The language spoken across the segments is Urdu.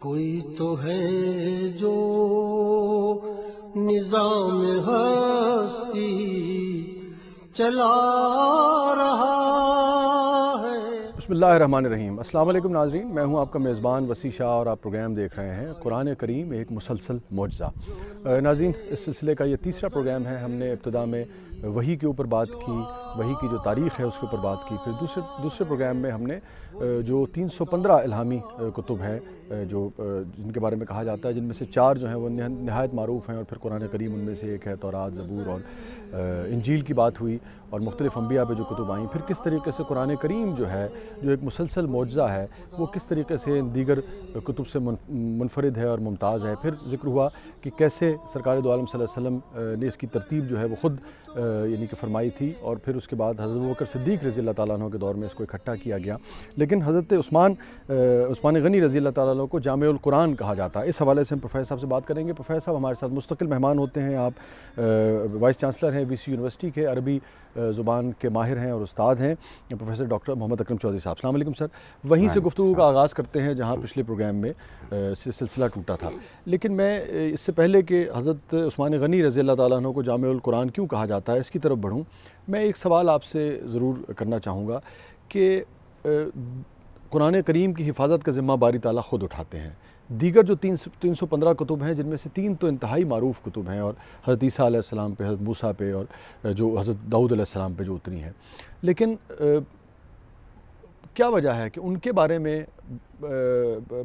کوئی تو ہے جو نظام ہستی چلا رہا ہے۔ بسم اللہ الرحمن الرحیم۔ السلام علیکم ناظرین، میں ہوں آپ کا میزبان وسیع شاہ اور آپ پروگرام دیکھ رہے ہیں قرآن کریم ایک مسلسل معجزہ۔ ناظرین، اس سلسلے کا یہ تیسرا پروگرام ہے۔ ہم نے ابتدا میں وحی کے اوپر بات کی، وحی کی جو تاریخ ہے اس کے اوپر بات کی۔ پھر دوسرے پروگرام میں ہم نے جو 315 الہامی کتب ہیں جو جن کے بارے میں کہا جاتا ہے، جن میں سے 4 جو ہیں وہ نہایت معروف ہیں، اور پھر قرآن کریم ان میں سے ایک ہے، تورات، زبور اور انجیل کی بات ہوئی، اور مختلف انبیاء پہ جو کتب آئیں۔ پھر کس طریقے سے قرآن کریم جو ہے، جو ایک مسلسل معجزہ ہے، وہ کس طریقے سے دیگر کتب سے منفرد ہے اور ممتاز ہے۔ پھر ذکر ہوا کہ کیسے سرکار دو عالم صلی اللہ علیہ وسلم نے اس کی ترتیب جو ہے وہ خود یعنی کہ فرمائی تھی، اور پھر اس کے بعد حضرت ابوبکر صدیق رضی اللہ تعالیٰ عنہ کے دور میں اس کو اکٹھا کیا گیا۔ لیکن حضرت عثمان غنی رضی اللہ تعالیٰ عنہ کو جامع القرآن کہا جاتا ہے۔ اس حوالے سے ہم پروفیسر صاحب سے بات کریں گے۔ پروفیسر صاحب ہمارے ساتھ مستقل مہمان ہوتے ہیں۔ آپ وائس چانسلر ہیں VC یونیورسٹی کے، عربی زبان کے ماہر ہیں اور استاد ہیں، پروفیسر ڈاکٹر محمد اکرم چودھری صاحب۔ السلام علیکم سر۔ وہیں سے گفتگو کا آغاز کرتے ہیں جہاں پچھلے پروگرام میں سلسلہ ٹوٹا تھا۔ لیکن میں اس سے پہلے کہ حضرت عثمان غنی رضی اللہ تعالیٰ عنہ کو جامع القرآن کیوں کہا جاتا ہے، اس کی طرف بڑھوں، میں ایک سوال آپ سے ضرور کرنا چاہوں گا کہ قرآن کریم کی حفاظت کا ذمہ باری تعالیٰ خود اٹھاتے ہیں۔ دیگر جو 315 کتب ہیں، جن میں سے 3 تو انتہائی معروف کتب ہیں، اور حضرت عیسیٰ علیہ السلام پہ، حضرت موسیٰ پہ، اور جو حضرت داؤد علیہ السلام پہ جو اتری ہیں، لیکن کیا وجہ ہے کہ ان کے بارے میں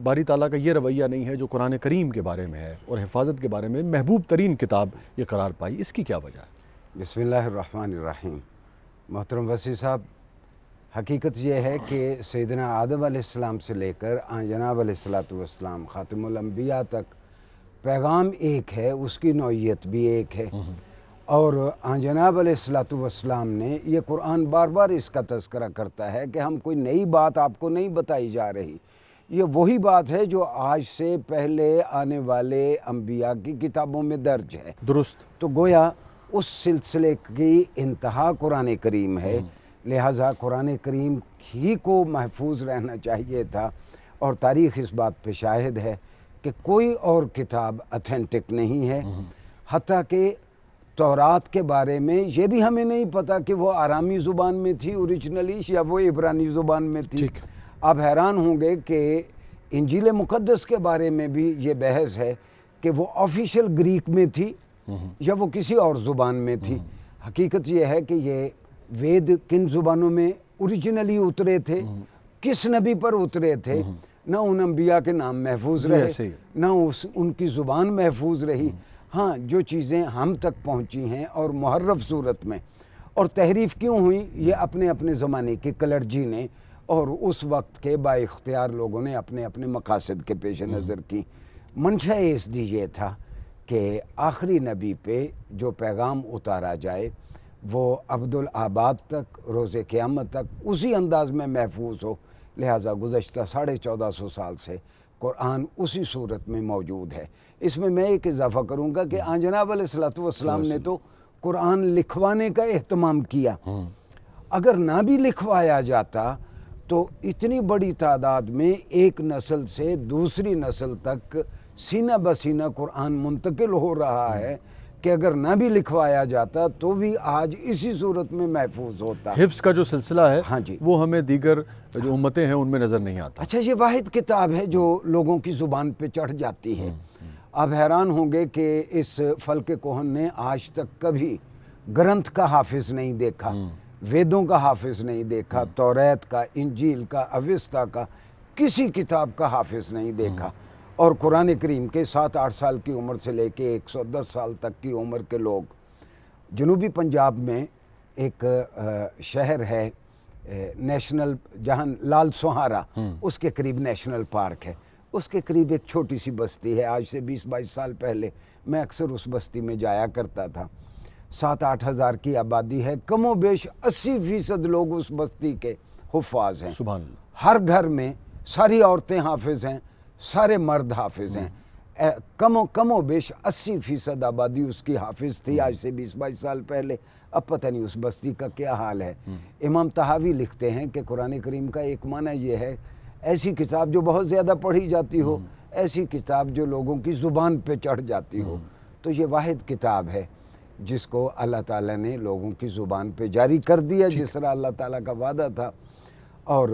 باری تعالیٰ کا یہ رویہ نہیں ہے جو قرآن کریم کے بارے میں ہے، اور حفاظت کے بارے میں محبوب ترین کتاب یہ قرار پائی؟ اس کی کیا وجہ ہے؟ بسم اللہ الرحمن الرحیم۔ محترم وسیع صاحب، حقیقت یہ ہے کہ سیدنا آدم علیہ السلام سے لے کر جناب علیہ السلام خاتم الانبیاء تک پیغام ایک ہے، اس کی نوعیت بھی ایک ہے، اور جناب علیہ السلام نے یہ قرآن بار بار اس کا تذکرہ کرتا ہے کہ ہم کوئی نئی بات آپ کو نہیں بتائی جا رہی، یہ وہی بات ہے جو آج سے پہلے آنے والے انبیاء کی کتابوں میں درج ہے۔ درست۔ تو گویا اس سلسلے کی انتہا قرآن کریم ہے، لہٰذا قرآن کریم ہی کو محفوظ رہنا چاہیے تھا، اور تاریخ اس بات پہ شاہد ہے کہ کوئی اور کتاب اتھینٹک نہیں ہے۔ حتیٰ کہ تورات کے بارے میں یہ بھی ہمیں نہیں پتہ کہ وہ آرامی زبان میں تھی اوریجنلی یا وہ عبرانی زبان میں تھی۔ آپ حیران ہوں گے کہ انجیل مقدس کے بارے میں بھی یہ بحث ہے کہ وہ آفیشیل گریک میں تھی یا وہ کسی اور زبان میں تھی۔ حقیقت یہ ہے کہ یہ وید کن زبانوں میں اوریجنلی اترے تھے، کس نبی پر اترے تھے، نہ ان انبیاء کے نام محفوظ رہے، نہ ان کی زبان محفوظ رہی۔ ہاں، جو چیزیں ہم تک پہنچی ہیں اور محرف صورت میں، اور تحریف کیوں ہوئی، یہ اپنے اپنے زمانے کے کلرجی نے اور اس وقت کے با اختیار لوگوں نے اپنے اپنے مقاصد کے پیش نظر کی۔ منشا اس دی یہ تھا کہ آخری نبی پہ جو پیغام اتارا جائے وہ عبدالآباد تک، روز قیامت تک اسی انداز میں محفوظ ہو، لہٰذا گزشتہ 1450 سال سے قرآن اسی صورت میں موجود ہے۔ اس میں ایک اضافہ کروں گا کہ جناب علیہ السلام نے تو قرآن لکھوانے کا اہتمام کیا، اگر نہ بھی لکھوایا جاتا تو اتنی بڑی تعداد میں ایک نسل سے دوسری نسل تک سینہ بسینہ قرآن منتقل ہو رہا ہے کہ اگر نہ بھی لکھوایا جاتا تو بھی آج اسی صورت میں محفوظ ہوتا۔ حفظ کا جو سلسلہ ہے ہاں جی، وہ ہمیں دیگر جو امتیں ہیں ان میں نظر نہیں آتا۔ اچھا، یہ واحد کتاب ہے جو لوگوں کی زبان پہ چڑھ جاتی ہے۔ آپ حیران ہوں گے کہ اس فلک کوہن نے آج تک کبھی گرنتھ کا حافظ نہیں دیکھا، ویدوں کا حافظ نہیں دیکھا، توریت کا، انجیل کا، اوستا کا، کسی کتاب کا حافظ نہیں دیکھا۔ اور قرآن کریم کے 7-8 سال کی عمر سے لے کے 110 سال تک کی عمر کے لوگ، جنوبی پنجاب میں ایک شہر ہے نیشنل، جہاں لال سوہارا، اس کے قریب نیشنل پارک ہے، اس کے قریب ایک چھوٹی سی بستی ہے۔ آج سے 20-22 سال پہلے میں اکثر اس بستی میں جایا کرتا تھا۔ 7-8 ہزار کی آبادی ہے، کم و بیش 80% لوگ اس بستی کے حفاظ ہیں۔ سبحان اللہ۔ ہر گھر میں ساری عورتیں حافظ ہیں، سارے مرد حافظ ہیں۔ کم و بیش 80% آبادی اس کی حافظ تھی آج سے 20-22 سال پہلے۔ اب پتہ نہیں اس بستی کا کیا حال ہے۔ امام طحاوی لکھتے ہیں کہ قرآن کریم کا ایک معنی یہ ہے، ایسی کتاب جو بہت زیادہ پڑھی جاتی ہو، ایسی کتاب جو لوگوں کی زبان پہ چڑھ جاتی ہو، تو یہ واحد کتاب ہے جس کو اللہ تعالیٰ نے لوگوں کی زبان پہ جاری کر دیا، جس طرح اللہ تعالیٰ کا وعدہ تھا۔ اور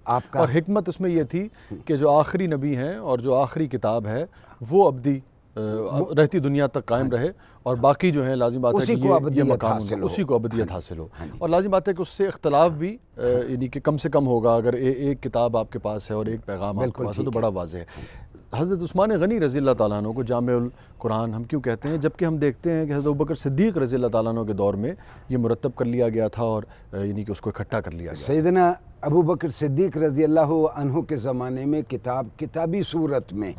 آپ کا اور حکمت اس میں یہ تھی کہ جو آخری نبی ہیں اور جو آخری کتاب ہے وہ ابدی رہتی دنیا تک قائم رہے، اور باقی جو ہیں لازم بات ہے اسی کہ کو یہ ابدیت مقام حاصل ہو۔ اسی کو ابدیت حاصل ہو، اور لازم بات ہے کہ اس سے اختلاف بھی یعنی کہ کم سے کم ہوگا۔ اگر ایک کتاب آپ کے پاس ہے اور ایک پیغام آپ کے پاس ہے تو بڑا واضح ہے۔ حضرت عثمان غنی رضی اللہ تعالیٰ عنہ کو جامع القرآن ہم کیوں کہتے ہیں، جبکہ ہم دیکھتے ہیں کہ حضرت ابوبکر صدیق رضی اللہ تعالیٰ عنہ کے دور میں یہ مرتب کر لیا گیا تھا اور یعنی کہ اس کو اکٹھا کر لیا گیا۔ سیدنا ابوبکر صدیق رضی اللہ عنہ کے زمانے میں کتابی صورت میں،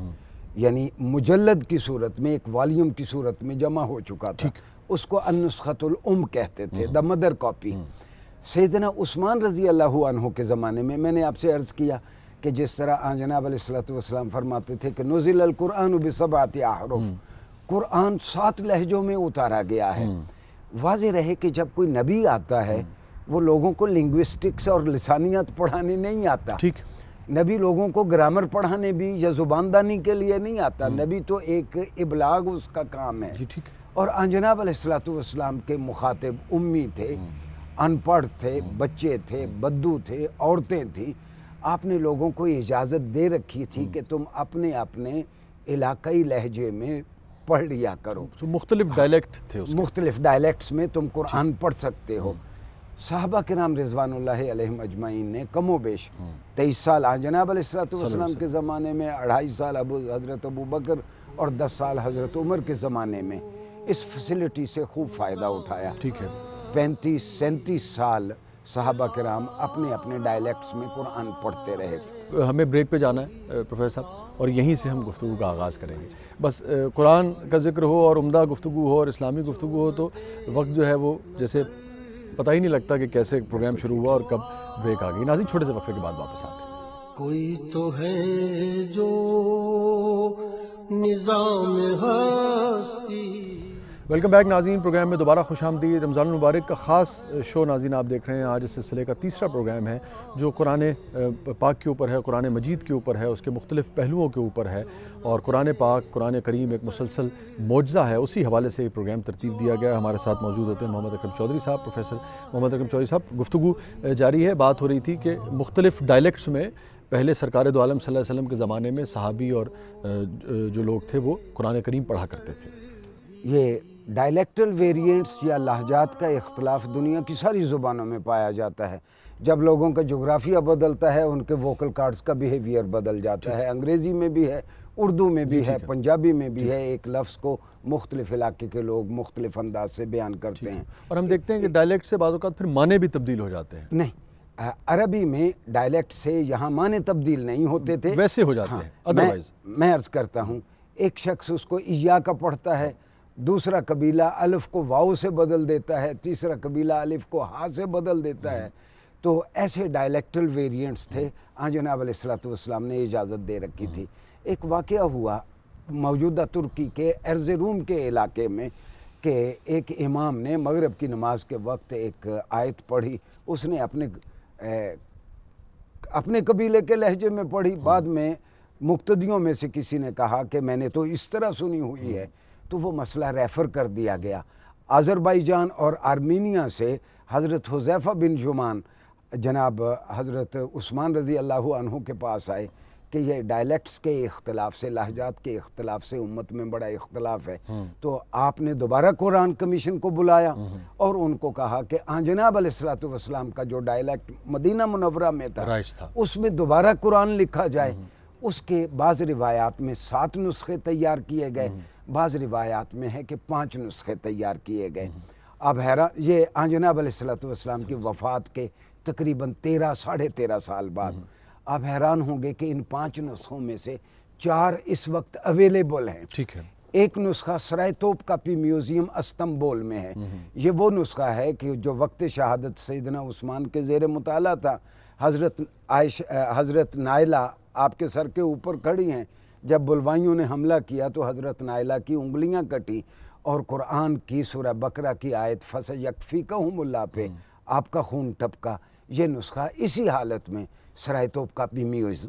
یعنی مجلد کی صورت میں، ایک والیوم کی صورت میں جمع ہو چکا تھا، اس کو النسخۃ الام کہتے تھے، دا مدر کاپی۔ سیدنا عثمان رضی اللہ عنہ کے زمانے میں نے آپ سے عرض کیا کہ جس طرح جناب علیہ الصلوۃ والسلام فرماتے تھے کہ نزل القرآن بسبعۃ احرف، قرآن 7 لہجوں میں اتارا گیا ہے۔ واضح رہے کہ جب کوئی نبی آتا ہے وہ لوگوں کو لنگوسٹکس اور لسانیات پڑھانے نہیں آتا، نبی لوگوں کو گرامر پڑھانے بھی یا زباندانی کے لیے نہیں آتا، نبی تو ایک ابلاغ اس کا کام ہے۔ اور جناب علیہ الصلوۃ والسلام کے مخاطب امی تھے، ان پڑھ تھے، بچے تھے، بدو تھے، عورتیں تھیں۔ آپ نے لوگوں کو اجازت دے رکھی تھی کہ تم اپنے اپنے علاقائی لہجے میں پڑھ لیا کرو، مختلف ڈائلیکٹ تھے، مختلف ڈائلیکٹس میں تم قرآن پڑھ سکتے ہو۔ صحابہ کرام رضوان اللہ علیہم اجمعین نے کم و بیش 23 سال جناب علیہ الصلوۃ والسلام کے زمانے میں، 2.5 سال حضرت ابو بکر اور 10 سال حضرت عمر کے زمانے میں اس فیسلٹی سے خوب فائدہ اٹھایا۔ 35-37 سال صحابہ کرام اپنے اپنے ڈائلیکٹس میں قرآن پڑھتے رہے۔ ہمیں بریک پہ جانا ہے پروفیسر صاحب، اور یہیں سے ہم گفتگو کا آغاز کریں گے۔ بس قرآن کا ذکر ہو اور عمدہ گفتگو ہو اور اسلامی گفتگو ہو تو وقت جو ہے وہ جیسے پتہ ہی نہیں لگتا کہ کیسے پروگرام شروع ہوا اور کب بریک آ گئی۔ ناظرین چھوٹے سے وقفے کے بعد واپس آتے ہیں۔ کوئی تو ہے جو نظام ہستی۔ ویلکم بیک ناظرین، پروگرام میں دوبارہ خوش آمدید۔ رمضان المبارک کا خاص شو ناظرین آپ دیکھ رہے ہیں۔ آج اس سلسلے کا تیسرا پروگرام ہے جو قرآن پاک کے اوپر ہے، قرآن مجید کے اوپر ہے، اس کے مختلف پہلوؤں کے اوپر ہے، اور قرآن پاک، قرآن کریم ایک مسلسل معجزہ ہے، اسی حوالے سے یہ پروگرام ترتیب دیا گیا ہے۔ ہمارے ساتھ موجود ہوتے ہیں محمد اکرم چودھری صاحب، پروفیسر محمد اکرم چودھری صاحب۔ گفتگو جاری ہے، بات ہو رہی تھی کہ مختلف ڈائلیکٹس میں پہلے سرکار دو عالم صلی اللہ علیہ وسلم کے زمانے میں صحابی اور جو لوگ تھے وہ قرآن کریم پڑھا کرتے تھے۔ یہ ڈائلیکٹل ویریئنٹس یا لہجات کا اختلاف دنیا کی ساری زبانوں میں پایا جاتا ہے۔ جب لوگوں کا جغرافیہ بدلتا ہے ان کے ووکل کارڈز کا بیہیویئر بدل جاتا ہے۔ انگریزی میں بھی ہے، اردو میں بھی ہے، پنجابی میں بھی ہے۔ ایک لفظ کو مختلف علاقے کے لوگ مختلف انداز سے بیان کرتے ہیں، اور ہم دیکھتے ہیں کہ ڈائلیکٹ سے بعض اوقات پھر معنی بھی تبدیل ہو جاتے ہیں۔ نہیں، عربی میں ڈائلیکٹ سے یہاں معنی تبدیل نہیں ہوتے تھے، ویسے ہو جاتے ہیں۔ ادروائز میں عرض کرتا ہوں، ایک شخص اس کو ایا کا پڑھتا ہے، دوسرا قبیلہ الف کو واو سے بدل دیتا ہے، تیسرا قبیلہ الف کو ہا سے بدل دیتا ہے۔ تو ایسے ڈائلیکٹل ویریئنٹس تھے، جناب علیہ الصلوۃ والسلام نے اجازت دے رکھی تھی۔ ایک واقعہ ہوا موجودہ ترکی کے ارزروم کے علاقے میں کہ ایک امام نے مغرب کی نماز کے وقت ایک آیت پڑھی، اس نے اپنے قبیلے کے لہجے میں پڑھی، بعد میں مقتدیوں میں سے کسی نے کہا کہ میں نے تو اس طرح سنی ہوئی ہے، تو وہ مسئلہ ریفر کر دیا گیا۔ آذربائیجان اور آرمینیا سے حضرت حذیفہ بن یمان جناب حضرت عثمان رضی اللہ عنہ کے پاس آئے کہ یہ ڈائلیکٹس کے اختلاف سے، لہجات کے اختلاف سے امت میں بڑا اختلاف ہے۔ تو آپ نے دوبارہ قرآن کمیشن کو بلایا اور ان کو کہا کہ جناب علیہ الصلوۃ والسلام کا جو ڈائلیکٹ مدینہ منورہ میں تھا اس میں دوبارہ قرآن لکھا جائے۔ اس کے بعض روایات میں 7 نسخے تیار کیے گئے، بعض روایات میں ہے کہ 5 نسخے تیار کیے گئے۔ اب حیران، یہ جناب علیہ الصلوۃ والسلام کی وفات کے تقریباً 13 – 13.5 سال بعد آپ حیران ہوں گے کہ ان 5 نسخوں میں سے 4 اس وقت اویلیبل ہیں۔ ٹھیک ہے۔ ایک نسخہ سرائے توپ کاپی میوزیم استنبول میں ہے۔ یہ وہ نسخہ ہے کہ جو وقت شہادت سیدنا عثمان کے زیر مطالعہ تھا۔ حضرت نائلہ آپ کے سر کے اوپر کھڑی ہیں، جب بلوائیوں نے حملہ کیا تو حضرت نائلہ کی انگلیاں کٹی اور قرآن کی سورہ بقرہ کی آیت فَسَيَكْفِيكَهُمُ اللَّهُ پہ آپ کا خون ٹپکا۔ یہ نسخہ اسی حالت میں سرائے توپ کاپی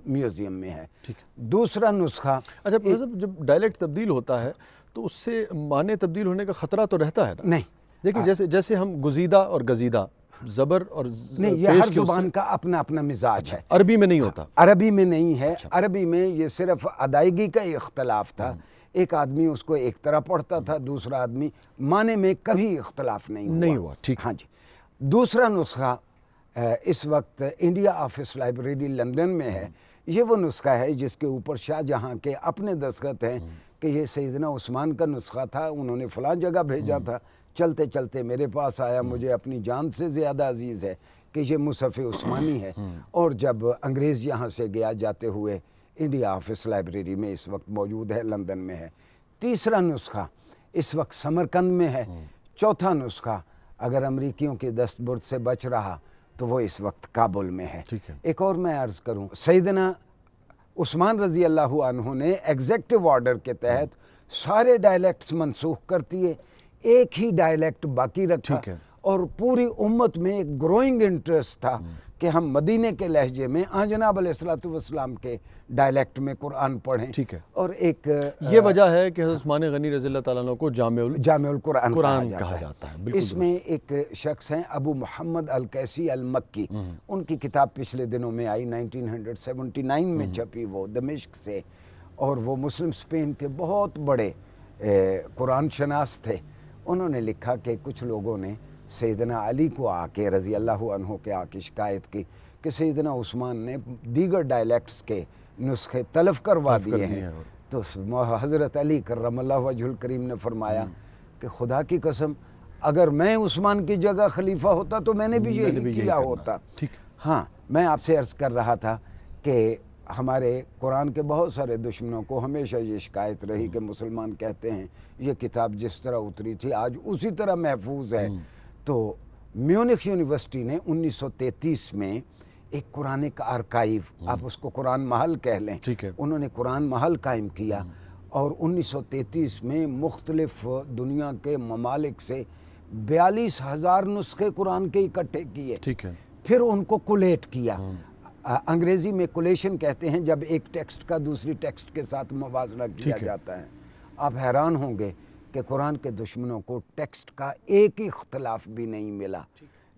میوزیم میں ہے۔ ٹھیک۔ دوسرا نسخہ، اچھا مطلب جب ڈائلیکٹ تبدیل ہوتا ہے تو اس سے معنی تبدیل ہونے کا خطرہ تو رہتا ہے نا؟ نہیں دیکھیں جیسے ہم گزیدہ اور گزیدہ، زبر اور نہیں، یہ پیش ہر کے اس سے- زبان کا اپنا اپنا مزاج ہے۔ عربی میں نہیں ہوتا؟ عربی میں نہیں ہے، عربی میں یہ صرف ادائیگی کا اختلاف تھا۔ ایک آدمی اس کو ایک طرح پڑھتا تھا، دوسرا آدمی، معنی میں کبھی اختلاف نہیں ہوا۔ ٹھیک۔ ہاں جی۔ دوسرا نسخہ اس وقت انڈیا آفس لائبریری لندن میں ہے۔ یہ وہ نسخہ ہے جس کے اوپر شاہ جہاں کے اپنے دستخط ہیں کہ یہ سیدنا عثمان کا نسخہ تھا، انہوں نے فلاں جگہ بھیجا تھا، چلتے چلتے میرے پاس آیا، مجھے اپنی جان سے زیادہ عزیز ہے کہ یہ مصحف عثمانی ہے۔ اور جب انگریز یہاں سے گیا جاتے ہوئے انڈیا آفس لائبریری میں اس وقت موجود ہے، لندن میں ہے۔ تیسرا نسخہ اس وقت سمرقند میں ہے۔ چوتھا نسخہ اگر امریکیوں کے دستبرد سے بچ رہا تو وہ اس وقت کابل میں ہے۔ ٹھیک ہے۔ ایک اور میں عرض کروں، سیدنا عثمان رضی اللہ عنہ نے ایگزیکٹو آرڈر کے تحت سارے ڈائلیکٹس منسوخ کر دیے، ایک ہی ڈائلیکٹ باقی رکھا، ٹھیک ہے۔ اور پوری امت میں ایک گروئنگ انٹرسٹ تھا کہ ہم مدینے کے لہجے میں جناب علیہ الصلوۃ والسلام کے ڈائلیکٹ میں قرآن پڑھیں۔ ٹھیک ہے۔ اور ایک یہ وجہ ہے کہ حضرت عثمان غنی رضی اللہ تعالیٰ عنہ کو جامع القرآن کہا جاتا ہے۔ اس میں ایک شخص ہیں ابو محمد القیسی المکی، ان کی کتاب پچھلے دنوں میں آئی، 1979 میں چھپی، وہ دمشق سے، اور وہ مسلم اسپین کے بہت بڑے قرآن شناس تھے۔ انہوں نے لکھا کہ کچھ لوگوں نے سیدنا علی کو آ کے رضی اللہ عنہ کے آ کے شکایت کی کہ سیدنا عثمان نے دیگر ڈائلیکٹس کے نسخے تلف کروا دیے ہیں۔ تو حضرت علی کرم اللہ وجہ الکریم نے فرمایا کہ خدا کی قسم اگر میں عثمان کی جگہ خلیفہ ہوتا تو میں نے بھی یہی کیا ہوتا۔ ہاں، میں آپ سے عرض کر رہا تھا کہ ہمارے قرآن کے بہت سارے دشمنوں کو ہمیشہ یہ شکایت رہی کہ مسلمان کہتے ہیں یہ کتاب جس طرح اتری تھی آج اسی طرح محفوظ ہے۔ تو میونخ یونیورسٹی نے 1933 میں ایک قرآن کا آرکائیو، آپ اس کو قرآن محل کہہ لیں، انہوں نے قرآن محل قائم کیا، اور 1933 میں مختلف دنیا کے ممالک سے 42,000 نسخے قرآن کے اکٹھے کیے، پھر ان کو کولیٹ کیا۔ انگریزی میں کولیشن کہتے ہیں جب ایک ٹیکسٹ کا دوسری ٹیکسٹ کے ساتھ موازنہ کیا جاتا ہے۔ آپ حیران ہوں گے کہ قرآن کے دشمنوں کو ٹیکسٹ کا ایک اختلاف بھی نہیں ملا،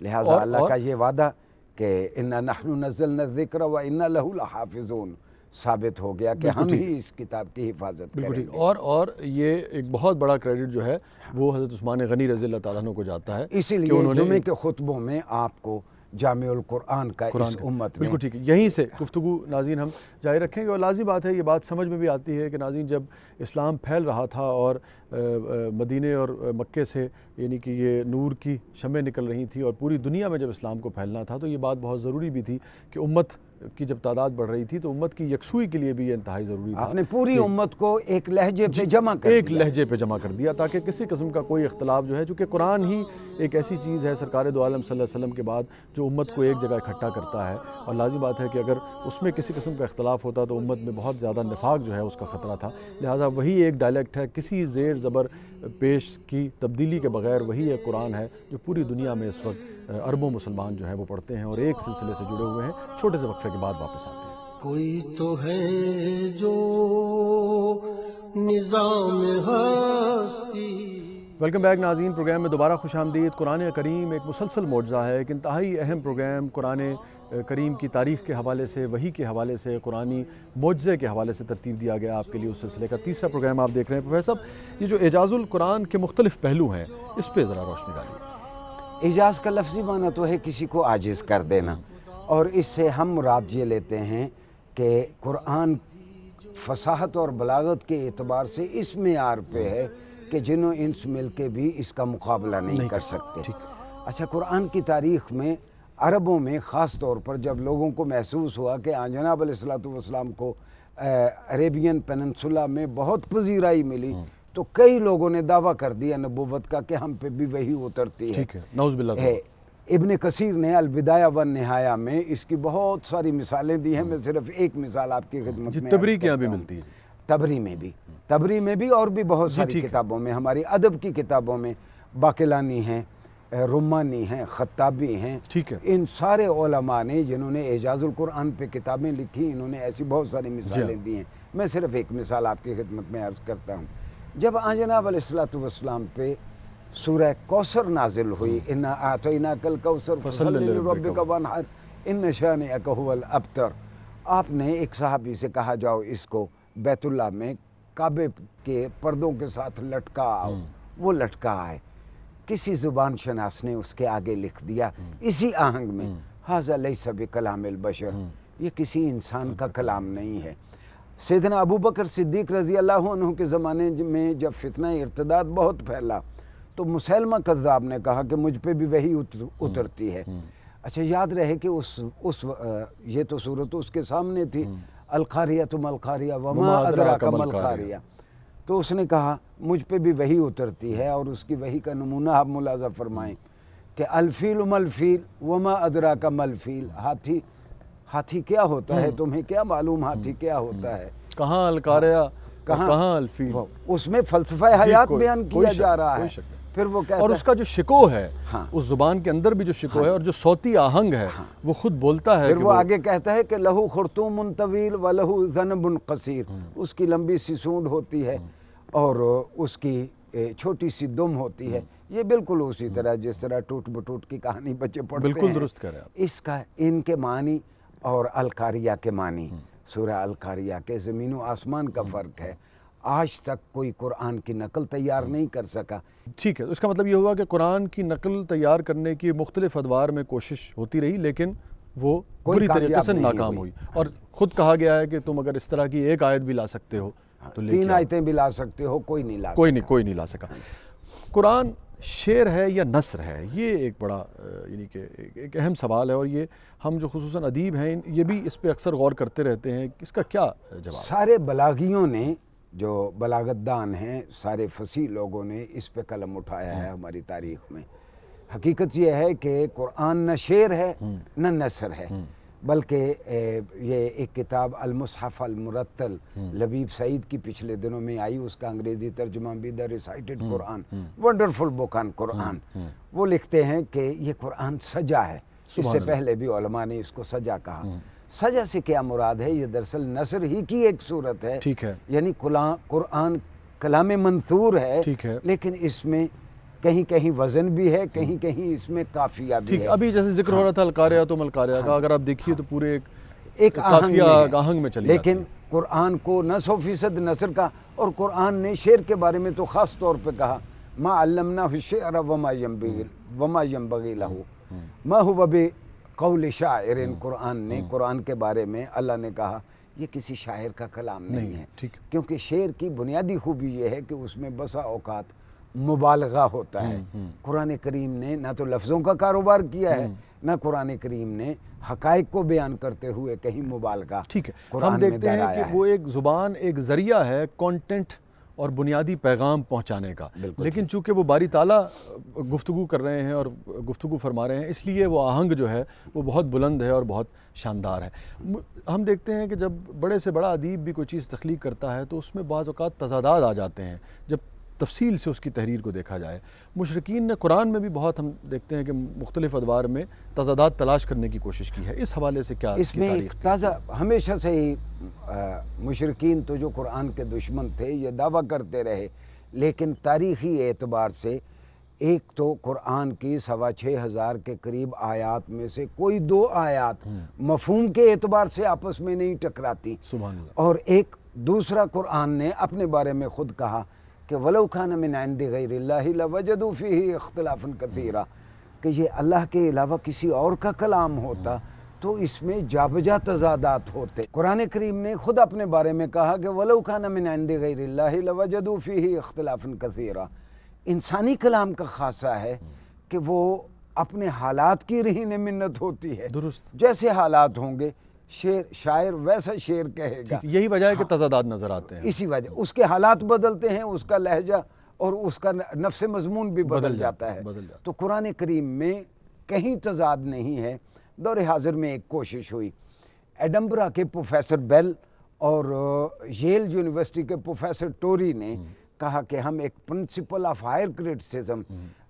لہذا اللہ کا یہ وعدہ کہ اِنَّا نَحْنُ نَزَّلْنَا الذِّكْرَ وَإِنَّا لَهُ لَحَافِظُونَ ثابت ہو گیا کہ ہم ہی اس کتاب کی حفاظت کریں گے۔ اور یہ ایک بہت بڑا کریڈٹ جو ہے وہ حضرت عثمان غنی رضی اللہ تعالیٰ عنہ کو جاتا ہے، اسی لیے جمعے کے خطبوں میں آپ کو جامع القرآن کا اس امت میں، بالکل ٹھیک ہے، یہیں سے گفتگو ناظرین ہم جاری رکھیں گے۔ اور لازمی بات ہے، یہ بات سمجھ میں بھی آتی ہے کہ ناظرین جب اسلام پھیل رہا تھا اور مدینے اور مکے سے یعنی کہ یہ نور کی شمعیں نکل رہی تھیں اور پوری دنیا میں جب اسلام کو پھیلنا تھا تو یہ بات بہت ضروری بھی تھی کہ امت کی جب تعداد بڑھ رہی تھی تو امت کی یکسوئی کے لیے بھی یہ انتہائی ضروری تھا۔ آپ نے پوری امت کو ایک لہجے پہ جمع کر دیا، ایک لہجے پہ جمع کر دیا تاکہ کسی قسم کا کوئی اختلاف جو ہے، چونکہ قرآن ہی ایک ایسی چیز ہے سرکار دو عالم صلی اللہ علیہ وسلم کے بعد جو امت کو ایک جگہ اکٹھا کرتا ہے، اور لازمی بات ہے کہ اگر اس میں کسی قسم کا اختلاف ہوتا تو امت میں بہت زیادہ نفاق جو ہے اس کا خطرہ تھا۔ لہٰذا وہی ایک ڈائلیکٹ ہے، کسی زیر زبر پیش کی تبدیلی کے بغیر وہی ایک قرآن ہے جو پوری دنیا میں اس وقت اربوں مسلمان جو ہے وہ پڑھتے ہیں اور ایک سلسلے سے جڑے ہوئے ہیں۔ چھوٹے سے وقفے کے بعد واپس آتے ہیں۔ کوئی تو ہے جو نظام ہستی۔ ویلکم بیک ناظرین، پروگرام میں دوبارہ خوش آمدید۔ قرآن کریم ایک مسلسل معجزہ ہے، ایک انتہائی اہم پروگرام قرآن کریم کی تاریخ کے حوالے سے، وحی کے حوالے سے، قرآنی معجزے کے حوالے سے ترتیب دیا گیا آپ کے لیے۔ اس سلسلے کا تیسرا پروگرام آپ دیکھ رہے ہیں۔ پروفیسر صاحب، یہ جو اعجاز القرآن کے مختلف پہلو ہیں اس پہ ذرا روشنی ڈالیے۔ اعجاز کا لفظی معنی تو ہے کسی کو عاجز کر دینا، اور اس سے ہم مراد یہ لیتے ہیں کہ قرآن فصاحت اور بلاغت کے اعتبار سے اس معیار پہ ہے کہ جن و انس مل کے بھی اس کا مقابلہ نہیں کر سکتے۔ اچھا، قرآن کی تاریخ میں عربوں میں خاص طور پر جب لوگوں کو محسوس ہوا کہ جناب علیہ الصلوۃ والسلام کو عریبین پیننسولا میں بہت پذیرائی ملی تو کئی لوگوں نے دعویٰ کر دیا نبوت کا کہ ہم پہ بھی وہی اترتی ہے۔ نعوذ باللہ۔ ابن کثیر نے البدایہ والنہایہ میں اس کی بہت ساری مثالیں دی ہیں، میں صرف ایک مثال آپ کی خدمت میں تبری کے یہاں بھی ملتی ہے، تبری میں بھی اور بھی بہت ساری کتابوں میں، ہماری ادب کی کتابوں میں باقلانی ہیں، رمانی ہیں، خطابی ہیں، ٹھیک ہے، ان سارے علماء نے جنہوں نے اعجاز القرآن پہ کتابیں لکھی، انہوں نے ایسی بہت ساری مثالیں دی ہیں۔ میں صرف ایک مثال آپ کی خدمت میں عرض کرتا ہوں۔ جب جناب علیہ الصلوۃ والسلام پہ سورہ کوثر نازل ہوئی، انا اعطیناک الکوثر فصل لربک وانحر ان شانئک هو الابتر، آپ نے ایک صحابی سے کہا جاؤ اس کو بیت اللہ میں کعبے کے پردوں کے ساتھ لٹکا آؤ، وہ لٹکا آئے۔ کسی زبان شناس نے اس کے آگے لکھ دیا اسی آہنگ میں، ھذا لیس بکلام البشر، یہ کسی انسان کا کلام نہیں ہے۔ سیدنا ابو بکر صدیق رضی اللہ عنہ کے زمانے میں جب فتنہ ارتداد بہت پھیلا تو مسیلمہ کذاب نے کہا کہ مجھ پہ بھی وحی اترتی ہے۔ اچھا یاد رہے کہ یہ تو صورت اس کے سامنے تھی، القاریۃ ما القاریہ وما ادراک ما القاریہ، تو اس نے کہا مجھ پہ بھی وحی اترتی ہے، اور اس کی وحی کا نمونہ آپ ملاحظہ فرمائیں کہ الفیل ما الفیل وما ادراک ما الفیل، ہاتھی کیا ہوتا ہے، تمہیں کیا معلوم ہاتھی کیا ہوتا ہے؟ کہاں القاریہ کہاں الفیل، اس میں فلسفہ حیات بیان کیا جا رہا ہے۔ پھر وہ کہتا اور اس کا جو شکو ہے، ہاں، اس زبان کے اندر بھی جو شکو ہے اور جو صوتی آہنگ ہے وہ خود بولتا ہے، پھر وہ آگے کہتا ہے کہ لہو خرطوم طویل و لہو ذنب قصیر، اس کی لمبی سی سونڈ ہوتی ہے اور اس کی چھوٹی سی دم ہوتی ہے۔ یہ بالکل اسی طرح جس طرح ٹوٹ بٹوٹ کی کہانی بچے پڑھتے ہیں، بالکل درست کہہ رہے ہیں آپ۔ اس کا ان کے معنی اور القاریہ کے معنی، سورہ القاریہ کے زمین و آسمان کا فرق ہے۔ آج تک کوئی قرآن کی نقل تیار نہیں کر سکا۔ ٹھیک ہے، اس کا مطلب یہ ہوا کہ قرآن کی نقل تیار کرنے کی مختلف ادوار میں کوشش ہوتی رہی، لیکن وہ بری طریقے سے ناکام ہوئی، اور خود کہا گیا ہے کہ تم اگر اس طرح کی ایک آیت بھی لا سکتے ہو تو 3 آیتیں بھی لا سکتے ہو، کوئی نہیں لا کوئی نہیں لا سکا۔ قرآن شعر ہے یا نثر ہے، یہ ایک بڑا یعنی کہ ایک اہم سوال ہے، اور یہ ہم جو خصوصاً ادیب ہیں یہ بھی اس پہ اکثر غور کرتے رہتے ہیں، اس کا کیا جواب؟ سارے بلاغیوں نے، جو بلاغت دان ہیں، سارے فصیح لوگوں نے اس پہ قلم اٹھایا ہے ہماری تاریخ میں۔ حقیقت یہ ہے کہ قرآن نہ شعر ہے نہ نثر ہے، بلکہ یہ ایک کتاب المصحف المرتل لبیب سعید کی پچھلے دنوں میں آئی، اس کا انگریزی ترجمہ بھی دا ریسائٹڈ قرآن، ونڈرفل بک آن قرآن۔ وہ لکھتے ہیں کہ یہ قرآن سجا ہے، اس سے پہلے بھی علماء نے اس کو سجا کہا۔ سجا سے کیا مراد ہے؟ یہ دراصل نثر ہی کی ایک صورت ہے، ٹھیک ہے، یعنی قرآن کلام منثور ہے، ٹھیک ہے، لیکن اس میں کہیں کہیں وزن بھی ہے، کہیں کہیں اس میں قافیہ بھی ٹھیک ہے۔ ابھی جیسے ذکر ہو رہا تھا القاریہ تو ملقاریہ کا، اگر آپ دیکھیے تو پورے ایک قافیہ آہنگ میں چلی جاتی ہے، لیکن قرآن کو نہ 100% نثر کا، اور قرآن نے شعر کے بارے میں تو خاص طور پہ کہا ما علمناہ الشعر وما ينبغي له ما هو بقول شاعر۔ قرآن نے، قرآن کے بارے میں اللہ نے کہا یہ کسی شاعر کا کلام نہیں ہے، ٹھیک، کیونکہ شعر کی بنیادی خوبی یہ ہے کہ اس میں بسا اوقات مبالغہ ہوتا ہے۔ قرآن کریم نے نہ تو لفظوں کا کاروبار کیا ہے، نہ قرآن کریم نے حقائق کو بیان کرتے ہوئے کہیں مبالغہ ٹھیک ہے۔ قرآن ہم میں دیکھتے ہیں دہرایا کہ ہے۔ وہ ایک زبان، ایک ذریعہ ہے کانٹینٹ اور بنیادی پیغام پہنچانے کا، لیکن چونکہ وہ باری تعالیٰ گفتگو کر رہے ہیں اور گفتگو فرما رہے ہیں، اس لیے وہ آہنگ جو ہے وہ بہت بلند ہے اور بہت شاندار ہے۔ ہم دیکھتے ہیں کہ جب بڑے سے بڑا ادیب بھی کوئی چیز تخلیق کرتا ہے تو اس میں بعض اوقات تضادات آ جاتے ہیں جب تفصیل سے اس کی تحریر کو دیکھا جائے۔ مشرکین نے قرآن میں بھی بہت، ہم دیکھتے ہیں کہ مختلف ادوار میں تضادات تلاش کرنے کی کوشش کی ہے، اس حوالے سے کیا اس میں ایک تازہ، ہمیشہ سے ہی مشرکین تو جو قرآن کے دشمن تھے یہ دعویٰ کرتے رہے، لیکن تاریخی اعتبار سے ایک تو قرآن کی 6,500 کے قریب آیات میں سے کوئی 2 آیات مفہوم کے اعتبار سے آپس میں نہیں ٹکراتی، سبحان اللہ، اور ایک دوسرا قرآن نے اپنے بارے میں خود کہا کہ وَلَوْ كَانَ مِنْ عِنْدِ غَيْرِ اللَّهِ لَوَجَدُوا فِيهِ اخْتِلَافًا كَثِيرًا، کہ یہ اللہ کے علاوہ کسی اور کا کلام ہوتا تو اس میں جا بجا تضادات ہوتے۔ قرآن کریم نے خود اپنے بارے میں کہا کہ وَلَوْ كَانَ مِنْ عِنْدِ غَيْرِ اللَّهِ لَوَجَدُوا فِيهِ اخْتِلَافًا كَثِيرًا۔ انسانی کلام کا خاصہ ہے کہ وہ اپنے حالات کی رہین منت ہوتی ہے، درست، جیسے حالات ہوں گے شاعر ویسا شعر کہے گا، یہی وجہ ہے کہ تضادات نظر آتے ہیں، اسی وجہ اس کے حالات بدلتے ہیں، اس کا لہجہ اور اس کا نفس مضمون بھی بدل جاتا ہے۔ تو قرآن کریم میں کہیں تضاد نہیں ہے۔ دور حاضر میں ایک کوشش ہوئی، ایڈمبرا کے پروفیسر بیل اور ییل یونیورسٹی کے پروفیسر ٹوری نے کہا کہ ہم ایک پرنسپل آف ہائر کرٹیسزم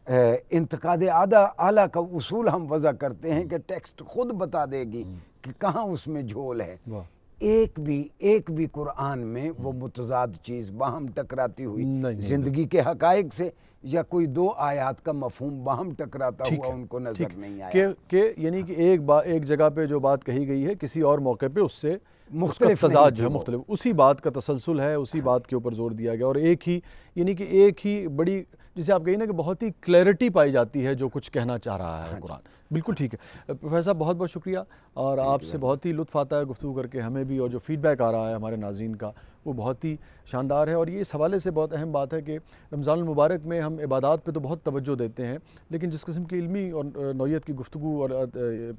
انتقاد اعلیٰ کا اصول ہم وضع کرتے ہیں کہ ٹیکسٹ خود بتا دے گی کہ کہاں اس میں جھول ہے. واہ. ایک بھی قرآن میں وہ متضاد چیز باہم ٹکراتی ہوئی نہیں. زندگی کے حقائق سے یا کوئی دو آیات کا مفہوم باہم ٹکراتا ٹھیک ہوا ہے، ان کو ٹھیک نظر نہیں آیا. کہ یعنی کہ ایک جگہ پہ جو بات کہی گئی ہے کسی اور موقع پہ اس سے مختلف تضاد نہیں جو ہے تھی وہ. مختلف، اسی بات کا تسلسل ہے، اسی بات کے اوپر زور دیا گیا، اور ایک ہی یعنی کہ ایک ہی بڑی جسے آپ کہیں نا کہ بہت ہی کلیئرٹی پائی جاتی ہے جو کچھ کہنا چاہ رہا ہے قرآن. بالکل ٹھیک ہے پروفیسر صاحب، بہت بہت شکریہ، اور آپ سے بہت ہی لطف آتا ہے گفتگو کر کے ہمیں بھی، اور جو فیڈ بیک آ رہا ہے ہمارے ناظرین کا وہ بہت ہی شاندار ہے. اور یہ اس حوالے سے بہت اہم بات ہے کہ رمضان المبارک میں ہم عبادات پہ تو بہت توجہ دیتے ہیں، لیکن جس قسم کی علمی اور نوعیت کی گفتگو اور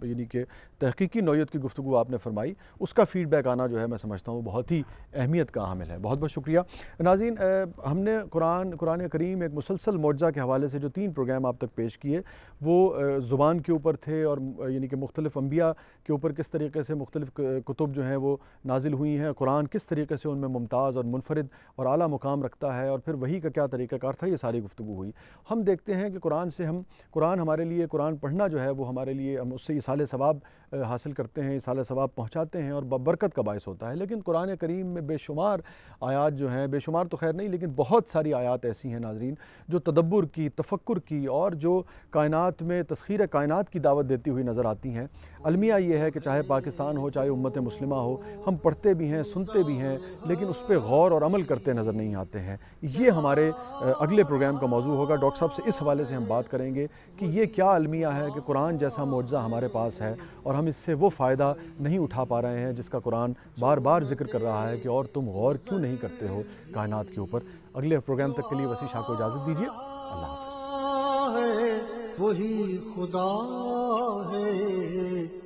یعنی کہ تحقیقی نوعیت کی گفتگو آپ نے فرمائی، اس کا فیڈ بیک آنا جو ہے میں سمجھتا ہوں بہت ہی اہمیت کا حامل ہے. بہت بہت شکریہ ناظرین. ہم نے قرآن کریم ایک مسلسل معجزہ کے حوالے سے جو 3 پروگرام آپ تک پیش کیے وہ زبان کے اوپر تھے، اور یعنی کہ مختلف انبیاء کے اوپر کس طریقے سے مختلف کتب جو ہیں وہ نازل ہوئی ہیں، قرآن کس طریقے سے ان میں ممتاز اور منفرد اور اعلیٰ مقام رکھتا ہے، اور پھر وہی کا کیا طریقہ کار تھا، یہ ساری گفتگو ہوئی. ہم دیکھتے ہیں کہ قرآن ہمارے لیے، قرآن پڑھنا جو ہے وہ ہمارے لیے، ہم اس سے ایصال ثواب حاصل کرتے ہیں، ایصال ثواب پہنچاتے ہیں اور برکت کا باعث ہوتا ہے. لیکن قرآن کریم میں بے شمار آیات جو ہیں، بے شمار تو خیر نہیں لیکن بہت ساری آیات ایسی ہیں ناظرین جو تدبر کی، تفکر کی، اور جو کائنات میں تسخیر کائنات کی دعوت دیتی ہوئی نظر آتی ہیں. المیہ یہ ہے کہ چاہے پاکستان ہو، چاہے امت مسلمہ ہو، ہم پڑھتے بھی ہیں، سنتے بھی ہیں، لیکن اس پہ غور اور عمل کرتے نظر نہیں آتے ہیں. یہ ہمارے اگلے پروگرام کا موضوع ہوگا. ڈاکٹر صاحب سے اس حوالے سے ہم بات کریں گے کہ یہ کیا المیہ ہے کہ قرآن جیسا معجزہ ہمارے پاس ہے اور ہم اس سے وہ فائدہ نہیں اٹھا پا رہے ہیں جس کا قرآن بار بار ذکر کر رہا ہے کہ اور تم غور کیوں نہیں کرتے ہو کائنات کے اوپر. اگلے پروگرام تک کے لیے وسیع شاہ کو اجازت دیجیے. اللہ حافظ. ہے وہی خدا ہے